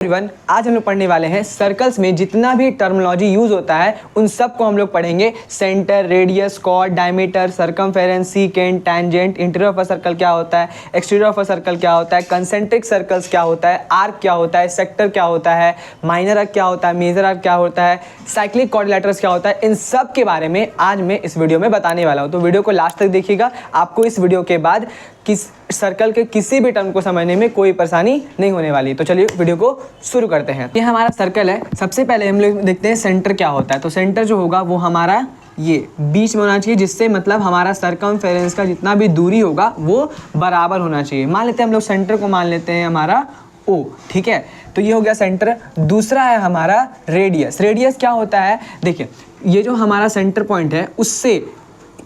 Everyone, आज हम लोग पढ़ने वाले हैं सर्कल्स में जितना भी टर्मिनोलॉजी यूज होता है उन सब को हम लोग पढ़ेंगे। Centre, radius, chord, diameter, circumference, secant, tangent, interior of a circle क्या होता है, एक्सटीरियर ऑफ अ सर्कल क्या होता है, कंसेंट्रिक सर्कल्स क्या होता है, आर्क क्या होता है, सेक्टर क्या होता है, माइनर आर्क क्या होता है, मेजर आर्क क्या होता है, साइक्लिक क्वाड्रिलेटरल्स क्या होता है, इन सब के बारे में आज मैं इस वीडियो में बताने वाला हूँ। तो वीडियो को लास्ट तक देखिएगा, आपको इस वीडियो के बाद किस सर्कल के किसी भी टर्म को समझने में कोई परेशानी नहीं होने वाली। तो चलिए वीडियो को शुरू करते हैं। ये हमारा सर्कल है। सबसे पहले हम लोग देखते हैं सेंटर क्या होता है। तो सेंटर जो होगा वो हमारा ये बीच में होना चाहिए, जिससे मतलब हमारा सर्कमफेरेंस का जितना भी दूरी होगा वो बराबर होना चाहिए। मान लेते हैं हम लोग सेंटर को मान लेते हैं हमारा O, ठीक है। तो ये हो गया सेंटर। दूसरा है हमारा रेडियस। रेडियस क्या होता है, देखिए ये जो हमारा सेंटर पॉइंट है उससे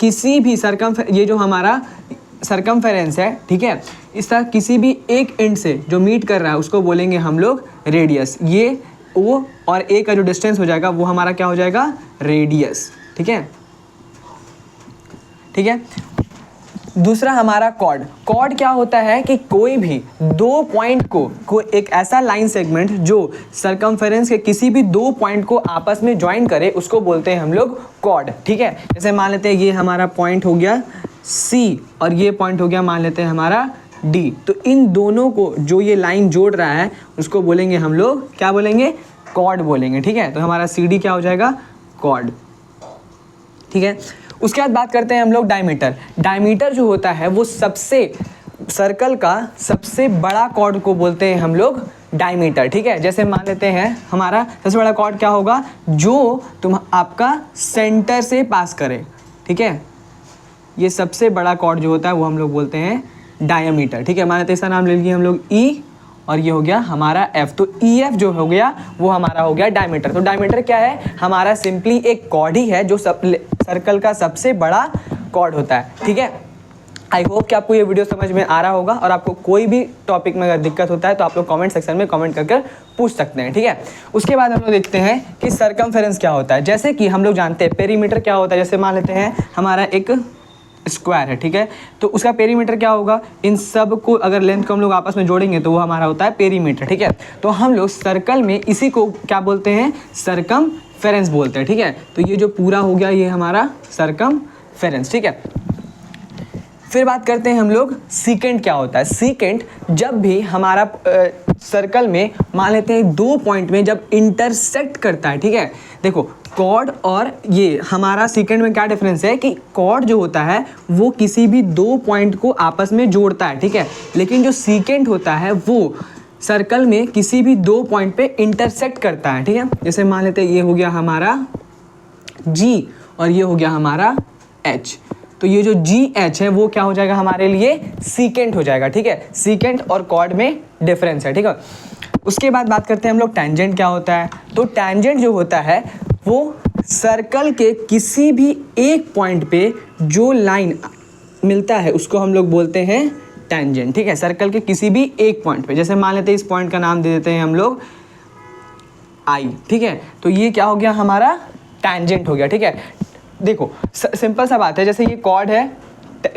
किसी भी ये जो हमारा सर्कमफेरेंस है, ठीक है, इस तरह किसी भी एक एंड से जो मीट कर रहा है उसको बोलेंगे हम लोग रेडियस। ये O और A का जो डिस्टेंस हो जाएगा वो हमारा क्या हो जाएगा, रेडियस, ठीक है, ठीक है। दूसरा हमारा कॉर्ड। कॉर्ड क्या होता है कि कोई भी दो पॉइंट को एक ऐसा लाइन सेगमेंट जो सर्कमफेरेंस के किसी भी दो पॉइंट को आपस में ज्वाइन करे उसको बोलते हैं हम लोग कॉर्ड, ठीक है। जैसे मान लेते हैं ये हमारा पॉइंट हो गया C और ये पॉइंट हो गया मान लेते हैं हमारा D। तो इन दोनों को जो ये लाइन जोड़ रहा है उसको बोलेंगे हम लोग क्या बोलेंगे, कॉर्ड बोलेंगे, ठीक है। तो हमारा CD क्या हो जाएगा, कॉर्ड, ठीक है। उसके बाद बात करते हैं हम लोग डायमीटर। डायमीटर जो होता है वो सबसे सर्कल का सबसे बड़ा कॉर्ड को बोलते हैं हम लोग डायमीटर, ठीक है। जैसे मान लेते हैं हमारा सबसे बड़ा कॉर्ड क्या होगा, जो तुम आपका सेंटर से पास करे, ठीक है। ये सबसे बड़ा कॉर्ड जो होता है वो हम लोग बोलते हैं डायमीटर, ठीक है। मान लेते हैं इसका नाम ले लीजिए हम लोग E और ये हो गया हमारा F। तो EF जो हो गया वो हमारा हो गया डायमीटर। तो डायमीटर क्या है, हमारा सिंपली एक कॉर्ड ही है जो सर्कल का सबसे बड़ा कॉर्ड होता है, ठीक है। आई होप कि आपको ये वीडियो समझ में आ रहा होगा और आपको कोई भी टॉपिक में अगर दिक्कत होता है तो आप लोग कमेंट सेक्शन में कमेंट करके पूछ सकते हैं, ठीक है। उसके बाद हम लोग देखते हैं कि सर्कमफेरेंस क्या होता है। जैसे कि हम लोग जानते हैं पेरीमीटर क्या होता है। जैसे मान लेते हैं हमारा एक स्क्वायर है, ठीक है। तो उसका पेरीमीटर क्या होगा, इन सब को अगर लेंथ को हम लोग आपस में जोड़ेंगे तो वो हमारा होता है पेरीमीटर, ठीक है। तो हम लोग सर्कल में इसी को क्या बोलते हैं, सर्कमफेरेंस बोलते हैं, ठीक है। तो ये जो पूरा हो गया ये हमारा सर्कमफेरेंस, ठीक है। फिर बात करते हैं हम लोग सीकेंट क्या होता है। सीकेंट जब भी हमारा सर्कल में मान लेते हैं दो पॉइंट में जब इंटरसेक्ट करता है, ठीक है। देखो कॉर्ड और ये हमारा सीकेंट में क्या डिफरेंस है कि कॉर्ड जो होता है वो किसी भी दो पॉइंट को आपस में जोड़ता है, ठीक है। लेकिन जो सीकेंट होता है वो सर्कल में किसी भी दो पॉइंट पे इंटरसेक्ट करता है, ठीक है। जैसे मान लेते हैं ये हो गया हमारा G और ये हो गया हमारा H। तो ये जो GH है वो क्या हो जाएगा हमारे लिए, सीकेंट हो जाएगा, ठीक है। सीकेंट और कॉर्ड में डिफरेंस है, ठीक है। उसके बाद बात करते हैं हम लोग टैंजेंट क्या होता है। तो टैंजेंट जो होता है वो सर्कल के किसी भी एक पॉइंट पे जो लाइन मिलता है उसको हम लोग बोलते हैं टैंजेंट, ठीक है। सर्कल के किसी भी एक पॉइंट पे, जैसे मान लेते हैं इस पॉइंट का नाम दे देते हैं हम लोग I, ठीक है। तो ये क्या हो गया हमारा टैंजेंट हो गया, ठीक है। देखो सिंपल सा बात है, जैसे ये कॉर्ड है,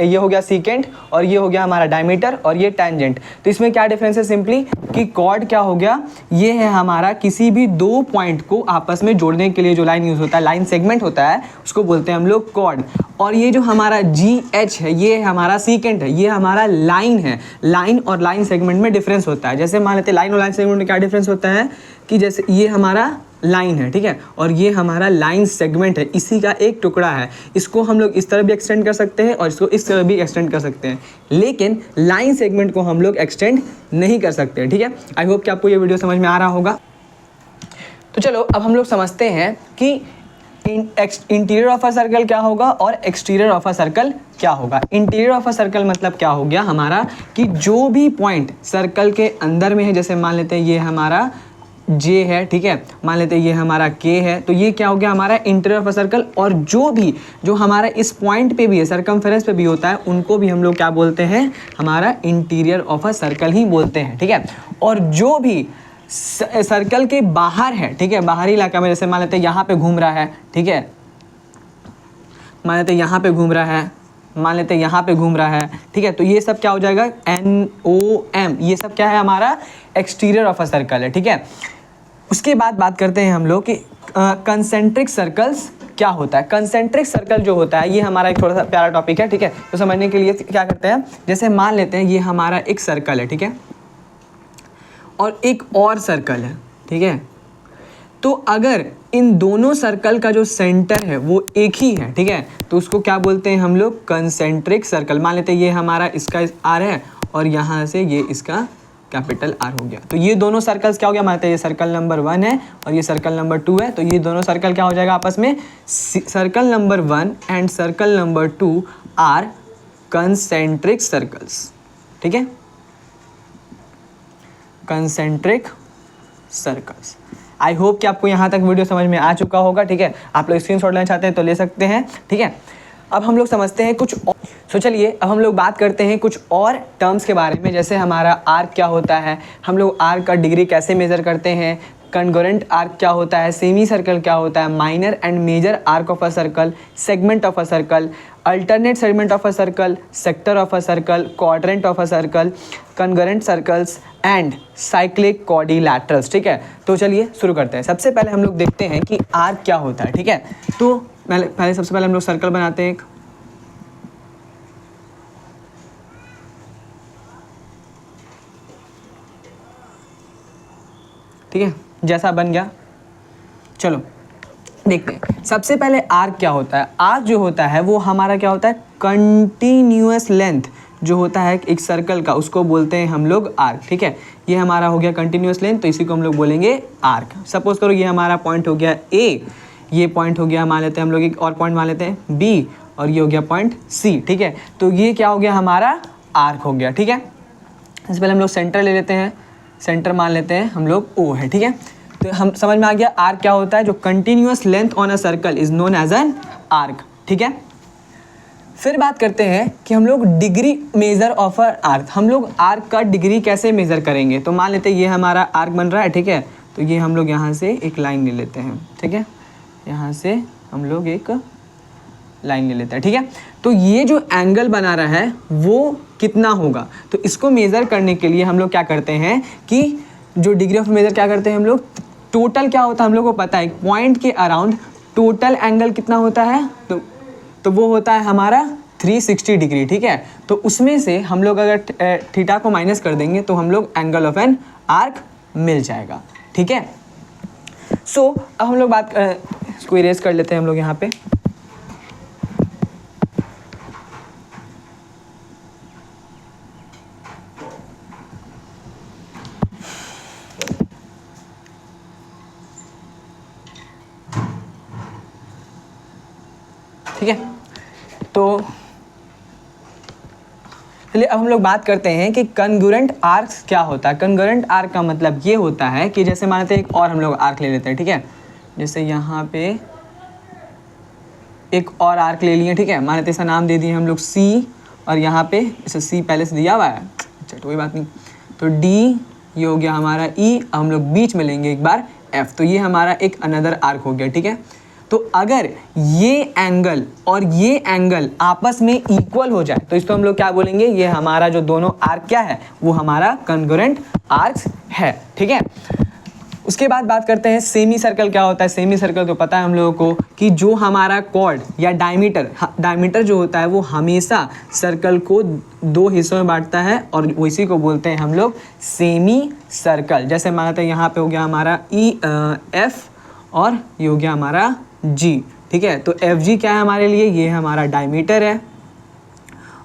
ये हो गया सीकेंट और ये हो गया हमारा डायमीटर और ये टैंजेंट। तो इसमें क्या डिफरेंस है, सिंपली कि कॉर्ड क्या हो गया, ये है हमारा किसी भी दो पॉइंट को आपस में जोड़ने के लिए जो लाइन यूज होता है, लाइन सेगमेंट होता है, उसको बोलते हैं हम लोग कॉर्ड। और ये जो हमारा GH है ये हमारा सीकेंट है, ये हमारा लाइन है। लाइन और लाइन सेगमेंट में डिफरेंस होता है। जैसे मान लेते हैं लाइन और लाइन सेगमेंट में क्या डिफरेंस होता है कि जैसे ये हमारा लाइन है, ठीक है, और ये हमारा लाइन सेगमेंट है, इसी का एक टुकड़ा है। इसको हम लोग इस तरह भी एक्सटेंड कर सकते हैं और इसको इस तरह भी एक्सटेंड कर सकते हैं, लेकिन लाइन सेगमेंट को हम लोग एक्सटेंड नहीं कर सकते, ठीक है। आई होप कि आपको ये वीडियो समझ में आ रहा होगा। तो चलो अब हम लोग समझते हैं कि इंटीरियर ऑफ अ सर्कल क्या होगा और एक्सटीरियर ऑफ अ सर्कल क्या होगा। इंटीरियर ऑफ अ सर्कल मतलब क्या हो गया हमारा कि जो भी पॉइंट सर्कल के अंदर में है, जैसे मान लेते हैं ये हमारा J है, ठीक है, मान लेते हैं ये हमारा K है, तो ये क्या हो गया हमारा इंटीरियर ऑफ अ सर्कल। और जो हमारा इस पॉइंट पे भी है, सर्कमफेरेंस पे भी होता है, उनको भी हम लोग क्या बोलते हैं, हमारा इंटीरियर ऑफ अ सर्कल ही बोलते हैं, ठीक है। और जो भी सर्कल के बाहर है, ठीक है, बाहरी इलाका में, जैसे मान लेते हैं यहाँ पे घूम रहा है, ठीक है, मान लेते हैं यहाँ पे घूम रहा है, मान लेते हैं यहाँ पे घूम रहा है, ठीक है, तो ये सब क्या हो जाएगा, NOM, ये सब क्या है हमारा एक्सटीरियर ऑफ अ सर्कल है, ठीक है। उसके बाद बात करते हैं हम लोग कि कंसेंट्रिक सर्कल्स क्या होता है। कंसेंट्रिक सर्कल जो होता है ये हमारा एक थोड़ा सा प्यारा टॉपिक है, ठीक है। तो समझने के लिए क्या करते हैं, जैसे मान लेते हैं ये हमारा एक सर्कल है, ठीक है, और एक और सर्कल है, ठीक है। तो अगर इन दोनों सर्कल का जो सेंटर है वो एक ही है, ठीक है, तो उसको क्या बोलते हैं हम लोग, कंसेंट्रिक सर्कल। मान लेते हैं ये हमारा इसका R है और यहाँ से ये इसका कैपिटल R हो गया। तो ये दोनों सर्कल्स क्या हो गया, मानते हैं ये सर्कल नंबर 1 है और ये सर्कल नंबर 2 है, तो ये दोनों सर्कल क्या हो जाएगा आपस में, circle number 1 and circle number 2 are concentric circles, ठीक है, कंसेंट्रिक सर्कल्स। आई होप कि आपको यहाँ तक वीडियो समझ में आ चुका होगा, ठीक है। आप लोग स्क्रीनशॉट लेना चाहते हैं तो ले सकते हैं, ठीक है। अब हम लोग समझते हैं कुछ और। तो चलिए अब हम लोग बात करते हैं कुछ और टर्म्स के बारे में, जैसे हमारा आर्क क्या होता है, हम लोग आर्क का डिग्री कैसे मेजर करते हैं, कॉन्ग्रुएंट आर्क क्या होता है, सेमी सर्कल क्या होता है, minor and major arc of a circle, segment of a circle, alternate segment of a circle, sector of a circle, quadrant of a circle, congruent circles and cyclic quadrilaterals, ठीक है। तो चलिए शुरू करते हैं। सबसे पहले हम लोग देखते हैं कि आर्क क्या होता है, ठीक है। तो पहले सबसे पहले हम लोग सर्कल बनाते हैं एक, ठीक है, जैसा बन गया। चलो देखते हैं सबसे पहले आर्क क्या होता है। आर्क जो होता है वो हमारा क्या होता है, कंटिन्यूअस लेंथ जो होता है एक सर्कल का, उसको बोलते हैं हम लोग आर्क, ठीक है। ये हमारा हो गया कंटिन्यूअस लेंथ, तो इसी को हम लोग बोलेंगे आर्क। सपोज करो ये हमारा पॉइंट हो गया A, ये पॉइंट हो गया मान लेते हैं हम लोग एक और पॉइंट मान लेते हैं B, और ये हो गया पॉइंट C, ठीक है। तो ये क्या हो गया हमारा आर्क हो गया, ठीक है। इससे पहले हम लोग सेंटर ले लेते हैं, सेंटर मान लेते हैं हम लोग O है, ठीक है। तो हम समझ में आ गया आर्क क्या होता है, जो continuous length on a circle is known as an arc, ठीक है। फिर बात करते हैं कि हम लोग degree measure of a arc, हम लोग आर्क का डिग्री कैसे मेजर करेंगे। तो मान लेते हैं ये हमारा आर्क बन रहा है, ठीक है। तो ये हम लोग यहाँ से एक लाइन ले लेते हैं, ठीक है, यहाँ से हम लोग एक लाइन ले लेते हैं, ठीक है। तो ये जो एंगल बना रहा है वो कितना होगा, तो इसको मेज़र करने के लिए हम लोग क्या करते हैं कि जो डिग्री ऑफ मेजर क्या करते हैं हम लोग, टोटल क्या होता है हम लोग को पता है, पॉइंट के अराउंड टोटल एंगल कितना होता है, तो वो होता है हमारा 360 डिग्री, ठीक है। तो उसमें से हम लोग अगर थीटा को माइनस कर देंगे तो हम लोग एंगल ऑफ एन आर्क मिल जाएगा, ठीक है। सो अब हम लोग बात इसको इरेज कर लेते हैं हम लोग यहाँ पे। ठीक है, तो चलिए अब हम लोग बात करते हैं कि कॉन्ग्रुएंट आर्क क्या होता है। कॉन्ग्रुएंट आर्क का मतलब ये होता है कि जैसे मानते हैं एक और हम लोग आर्क ले लेते हैं, ठीक है। जैसे यहाँ पे एक और आर्क ले लिए, ठीक है, मान लेते हैं इसका नाम दे दिए हम लोग C, और यहाँ पे इसे C पहले से दिया हुआ है, अच्छा कोई बात नहीं। तो D ये हो गया हमारा E, अब हम लोग बीच में लेंगे एक बार F, तो ये हमारा एक अनदर आर्क हो गया, ठीक है। तो अगर ये एंगल और ये एंगल आपस में इक्वल हो जाए तो इसको हम लोग क्या बोलेंगे, ये हमारा जो दोनों आर्क क्या है वो हमारा कॉन्ग्रुएंट आर्क्स है, ठीक है। उसके बाद बात करते हैं सेमी सर्कल क्या होता है। सेमी सर्कल तो पता है हम लोगों को कि जो हमारा कॉर्ड या डायमीटर जो होता है वो हमेशा सर्कल को दो हिस्सों में बांटता है और उसी को बोलते हैं हम लोग सेमी सर्कल। जैसे मानते हैं यहाँ पे हो गया हमारा F और ये हो गया हमारा G, ठीक है। तो FG क्या है हमारे लिए, ये हमारा डायमीटर है,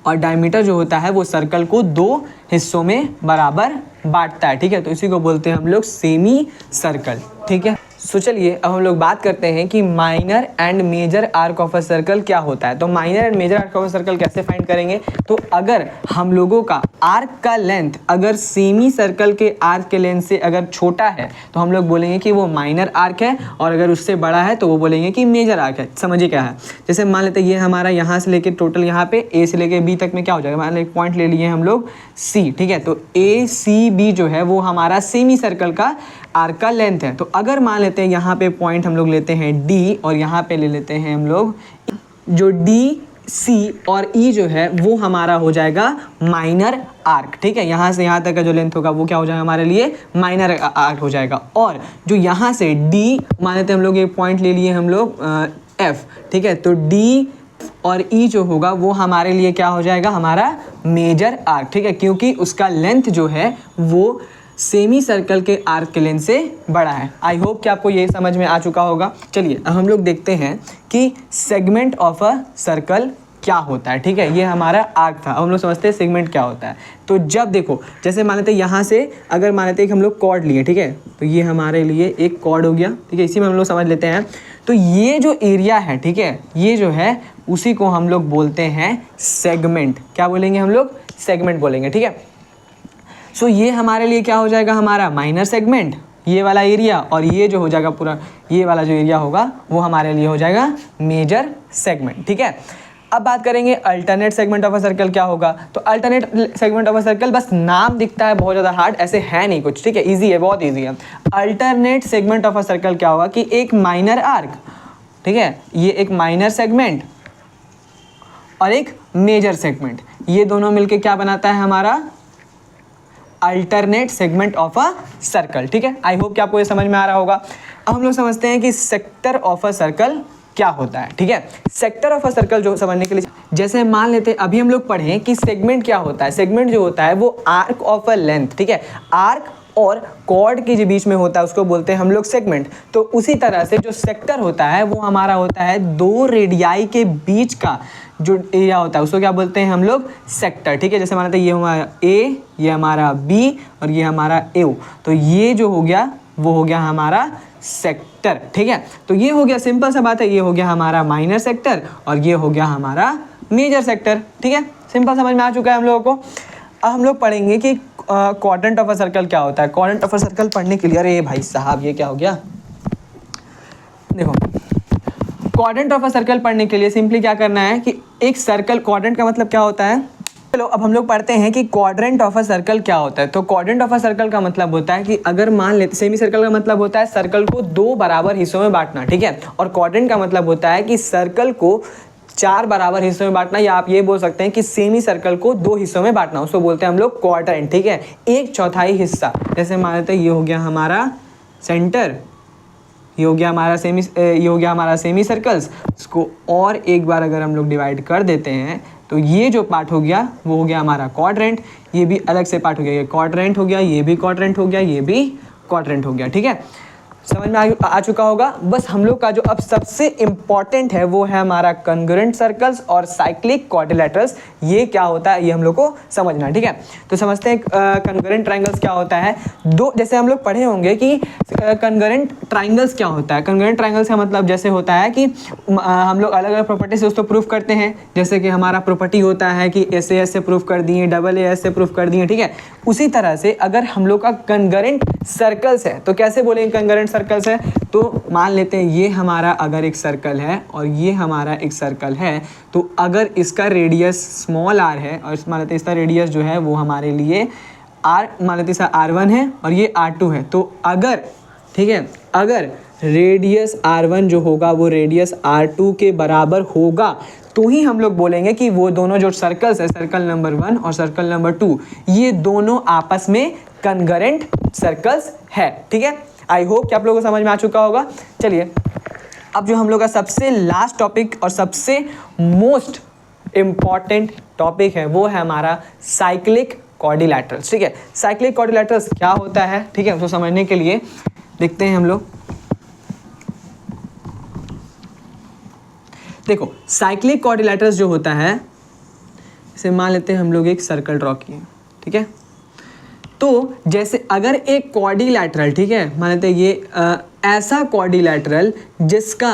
और डायमीटर जो होता है वो सर्कल को दो हिस्सों में बराबर बांटता है, ठीक है। तो इसी को बोलते हैं हम लोग सेमी सर्कल, ठीक है। सो चलिए अब हम लोग बात करते हैं कि minor and major arc of a circle क्या होता है। तो minor and major arc of a circle कैसे फाइंड करेंगे, तो अगर हम लोगों का आर्क का लेंथ अगर सेमी सर्कल के आर्क के लेंथ से अगर छोटा है तो हम लोग बोलेंगे कि वो माइनर आर्क है, और अगर उससे बड़ा है तो वो बोलेंगे कि मेजर आर्क है। समझिए क्या है, जैसे मान लेते हैं ये हमारा यहाँ से लेके टोटल यहाँ पे A से लेके B तक में क्या हो जाएगा, मान लो एक पॉइंट ले लिए हम लोग C, ठीक है। तो ACB जो है वो हमारा सेमी सर्कल का आर्क का लेंथ है। तो अगर मान लेते हैं यहाँ पे पॉइंट हम लोग लेते हैं D और यहाँ पे ले लेते हैं हम लोग जो D सी और ई जो है वो हमारा हो जाएगा माइनर आर्क, ठीक है। यहाँ से यहाँ तक का जो लेंथ होगा वो क्या हो जाएगा हमारे लिए माइनर आर्क हो जाएगा। और जो यहाँ से डी मान लेते हैं हम लोग, एक पॉइंट ले लिए हम लोग एफ, ठीक है। तो डी और ई जो होगा वो हमारे लिए क्या हो जाएगा हमारा मेजर आर्क, ठीक है, क्योंकि उसका लेंथ जो है वो सेमी सर्कल के आर्क के लेंथ से बड़ा है। आई होप कि आपको ये समझ में आ चुका होगा। चलिए अब हम लोग देखते हैं कि सेगमेंट ऑफ अ सर्कल क्या होता है, ठीक है। ये हमारा आर्क था, अब हम लोग समझते हैं सेगमेंट क्या होता है। तो जब देखो जैसे मान लेते हैं यहाँ से अगर मान लेते हैं कि हम लोग कॉर्ड लिए, ठीक है, तो ये हमारे लिए एक कॉर्ड हो गया, ठीक है। इसी में हम लोग समझ लेते हैं। तो ये जो एरिया है, ठीक है, ये जो है उसी को हम लोग बोलते हैं सेगमेंट। क्या बोलेंगे हम लोग? सेगमेंट बोलेंगे, ठीक है। सो ये हमारे लिए क्या हो जाएगा हमारा माइनर सेगमेंट, ये वाला एरिया, और ये जो हो जाएगा पूरा ये वाला जो एरिया होगा वो हमारे लिए हो जाएगा मेजर सेगमेंट, ठीक है। अब बात करेंगे alternate segment of a circle क्या होगा। तो alternate segment of a circle, बस नाम दिखता है बहुत ज़्यादा हार्ड, ऐसे है नहीं कुछ, ठीक है, इजी है, बहुत इजी है। Alternate segment of a circle क्या होगा कि एक माइनर आर्क, ठीक है, ये एक माइनर सेगमेंट और एक मेजर सेगमेंट, ये दोनों मिलके क्या बनाता है हमारा alternate segment of a circle, ठीक है। आई होप कि आपको ये समझ में आ रहा होगा। अब हम लोग समझते हैं कि सेक्टर ऑफ अ सर्कल क्या होता है, ठीक है। सेक्टर ऑफ अ सर्कल जो समझने के लिए, जैसे मान लेते हैं अभी हम लोग पढ़े कि सेगमेंट क्या होता है। सेगमेंट जो होता है वो आर्क ऑफ अ लेंथ, ठीक है, आर्क और कॉर्ड के जो बीच में होता है उसको बोलते हैं हम लोग सेगमेंट। तो उसी तरह से जो सेक्टर होता है वो हमारा होता है दो रेडियाई के बीच का जो एरिया होता है उसको क्या बोलते हैं हम लोग सेक्टर, ठीक है। जैसे मान लेते हैं ये हमारा ए, ये हमारा बी और ये हमारा ए, तो ये जो हो गया वो हो गया हमारा सेक्टर, ठीक है। तो ये हो गया, सिंपल सा बात है, ये हो गया हमारा माइनर सेक्टर और ये हो गया हमारा मेजर सेक्टर, ठीक है। सिंपल समझ में आ चुका है हम लोगों को। अब हम लोग पढ़ेंगे कि क्वाड्रेंट ऑफ अ सर्कल क्या होता है। क्वाड्रेंट ऑफ अ सर्कल पढ़ने के लिए, अरे भाई साहब ये क्या हो गया, देखो क्वाड्रेंट ऑफ अ सर्कल पढ़ने के लिए सिंपली क्या करना है कि एक सर्कल, क्वाड्रेंट का मतलब क्या होता है, चलो अब हम लोग पढ़ते हैं कि क्वाड्रेंट ऑफ अ सर्कल क्या होता है। तो क्वाड्रेंट ऑफ अ सर्कल का मतलब होता है कि अगर मान लेते, सेमी सर्कल का मतलब होता है सर्कल को दो बराबर हिस्सों में बांटना, ठीक है, और क्वाड्रेंट का मतलब होता है कि सर्कल को चार बराबर हिस्सों में बांटना, या आप ये बोल सकते हैं कि सेमी सर्कल को दो हिस्सों में बांटना, उसको बोलते हैं हम लोग क्वाड्रेंट, ठीक है। एक चौथाई हिस्सा, जैसे मान लेते हैं ये हो गया हमारा सेंटर, ये हो गया हमारा सेमी सर्कल्स, इसको और एक बार अगर हम लोग डिवाइड कर देते हैं तो ये जो पार्ट हो गया वो हो गया हमारा क्वाड्रेंट, ये भी अलग से पार्ट हो गया, ये क्वाड्रेंट हो गया, ये भी क्वाड्रेंट हो गया, ये भी क्वाड्रेंट हो गया, ठीक है। समझ में आ चुका होगा। बस हम लोग का जो अब सबसे इम्पॉर्टेंट है वो है हमारा कंग्रुएंट सर्कल्स और साइक्लिक क्वाड्रिलेटरल्स। ये क्या होता है ये हम लोग को समझना है, ठीक है। तो समझते हैं कंग्रुएंट ट्रायंगल्स क्या होता है। दो, जैसे हम लोग पढ़े होंगे कि कंग्रुएंट ट्रायंगल्स क्या होता है। कंग्रुएंट ट्रायंगल्स का मतलब जैसे होता है कि हम लोग अलग अलग प्रॉपर्टी से उसको प्रूफ करते हैं। जैसे कि हमारा प्रॉपर्टी होता है कि एस से प्रूफ कर दिए, डबल एस से प्रूफ कर दिए, ठीक है। उसी तरह से अगर हम लोग का कंग्रुएंट सर्कल्स है तो कैसे बोलेंगे कंग्रुएंट सर्कल्स है। तो मान लेते हैं ये हमारा अगर एक सर्कल है और ये हमारा एक सर्कल है, तो अगर इसका रेडियस स्मॉल r है और मान लेते हैं इसका रेडियस जो है वो हमारे लिए r, मान लेते हैं इसका r1 है और ये r2 है, तो अगर, ठीक है, अगर रेडियस r1 जो होगा वो रेडियस r2 के बराबर होगा तो ही हम लोग बोलेंगे कि वो दोनों जो सर्कल्स है, सर्कल नंबर 1 और सर्कल नंबर 2, ये दोनों आपस में कंग्रुएंट सर्कल्स है, ठीक है। आई होप कि आप लोगों को समझ में आ चुका होगा। चलिए अब जो हम लोग का सबसे लास्ट टॉपिक और सबसे मोस्ट इम्पॉर्टेंट टॉपिक है वो है हमारा साइक्लिक क्वाड्रिलेटरल्स, ठीक है। साइक्लिक क्वाड्रिलेटरल्स क्या होता है, ठीक है, उसको समझने के लिए देखते हैं हम लोग। देखो साइक्लिक क्वाड्रिलेटरल्स जो होता है, इसे मान लेते हैं हम लोग एक सर्कल ड्रॉ किए, ठीक है। तो जैसे अगर एक क्वाड्रिलेटरल, ठीक है, मान लेते हैं ये ऐसा क्वाड्रिलेटरल जिसका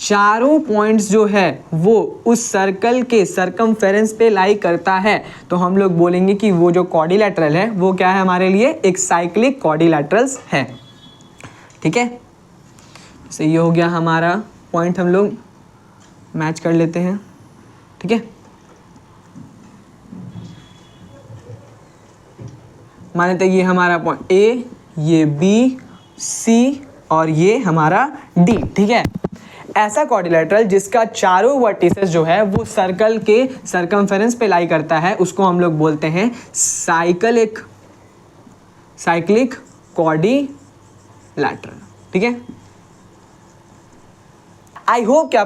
चारों पॉइंट्स जो है वो उस सर्कल के सर्कमफेरेंस पे लाई करता है, तो हम लोग बोलेंगे कि वो जो क्वाड्रिलेटरल है वो क्या है हमारे लिए एक साइक्लिक क्वाड्रिलेटरल्स है, ठीक है। तो ये हो गया हमारा पॉइंट, हम लोग मैच कर लेते हैं, ठीक है। मान लेते हैं ये हमारा पॉइंट ए, ये बी, सी और ये हमारा डी, ठीक है। ऐसा क्वाड्रिलेटरल जिसका चारों वर्टिसेस जो है वो सर्कल के सर्कमफेरेंस पे लाई करता है, उसको हम लोग बोलते हैं साइक्लिक क्वाड्रिलेटरल। ठीक है, आई होप कि